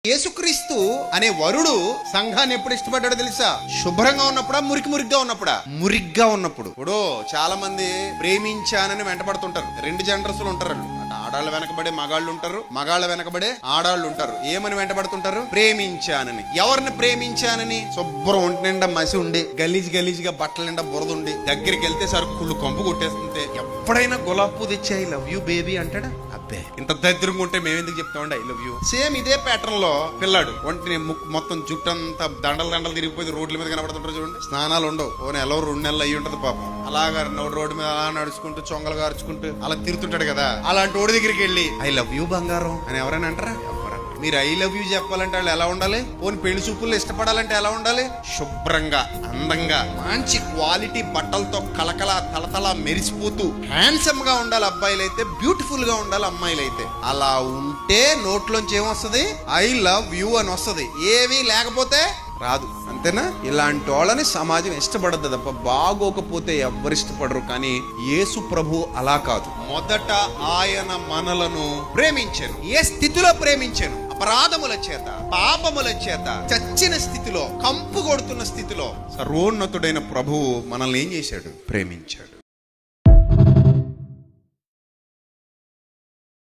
యేసుక్రీస్తు అనే వరుడు సంఘాన్ని ఎప్పుడు ఇష్టపడ్డాడో తెలుసా? శుభ్రంగా ఉన్నప్పుడా, మురికిగా ఉన్నప్పుడా? మురిగ్గా ఉన్నప్పుడు. ఇప్పుడు చాలా మంది ప్రేమించానని వెంటబడుతుంటారు. రెండు జనరస్లు ఉంటారు. ఆడాళ్ళ వెనకబడే మగాళ్ళు ఉంటారు, మగాళ్ళ వెనకబడే ఆడాళ్ళు ఉంటారు. ఏమని వెంటబడుతుంటారు? ప్రేమించానని. ఎవరిని ప్రేమించానని? శుభ్రం ఒంటి నిండా మసి ఉండి, గలీజ్గా బట్టల నిండా బురద ఉండి, దగ్గరికి వెళ్తే సరుకుళ్ళు కంపు కొట్టేస్తుంటే ఎప్పుడైనా గులాబ్ పువ్వు తెచ్చి ఐ లవ్ యూ బేబీ అంటాడా? అబ్బే, ఇంత దరిద్రంగా ఉంటే మేమెందుకు చెప్తామండి ఐ లవ్ యూ? సేమ్ ఇదే ప్యాటర్న్ లో పిల్లాడు ఒంటిని మొత్తం జుట్టంతా దండలు తిరిగిపోయి రోడ్ల మీద కనబడుతుంటారు చూడండి. స్నానాలు ఉండవు, ఓ నెల 2 నెలలు అయ్యి ఉంటది పాపం. అలాగా రోడ్డు మీద అలా నడుచుకుంటూ చొంగలు గార్చుకుంటూ అలా తిరుగుతుంటాడు కదా. అలాంటి ఓడి దగ్గరికి వెళ్ళి ఐ లవ్ యూ బంగారం అని ఎవరైనా అంటారా? మీరు ఐ లవ్ యూ చెప్పాలంటే వాళ్ళు ఎలా ఉండాలి? పోనీ పెళ్లి చూపుల్లో ఇష్టపడాలంటే ఎలా ఉండాలి? శుభ్రంగా, అందంగా, మంచి క్వాలిటీ బట్టలతో కలకల తలతల మెరిసిపోతూ హ్యాండ్సమ్ గా ఉండాలి అబ్బాయిలైతే, బ్యూటిఫుల్ గా ఉండాలి అమ్మాయిలైతే. అలా ఉంటే నోట్లోంచి ఏమొస్తుంది? ఐ లవ్ యూ అని వస్తుంది. ఏవి లేకపోతే రాదు. అంతేనా? ఇలాంటి వాళ్ళని సమాజం ఇష్టపడద్దు తప్ప బాగోకపోతే ఎవ్వరు ఇష్టపడరు. కానీ యేసు ప్రభు అలా కాదు. మొదట ఆయన మనలను ప్రేమించాను. ఏ స్థితిలో ప్రేమించాను? అపరాధముల చేత, పాపముల చేత, చచ్చిన స్థితిలో, కంపు కొడుతున్న స్థితిలో సర్వోన్నతుడైన ప్రభువు మనల్ని ఏం చేశాడు? ప్రేమించాడు.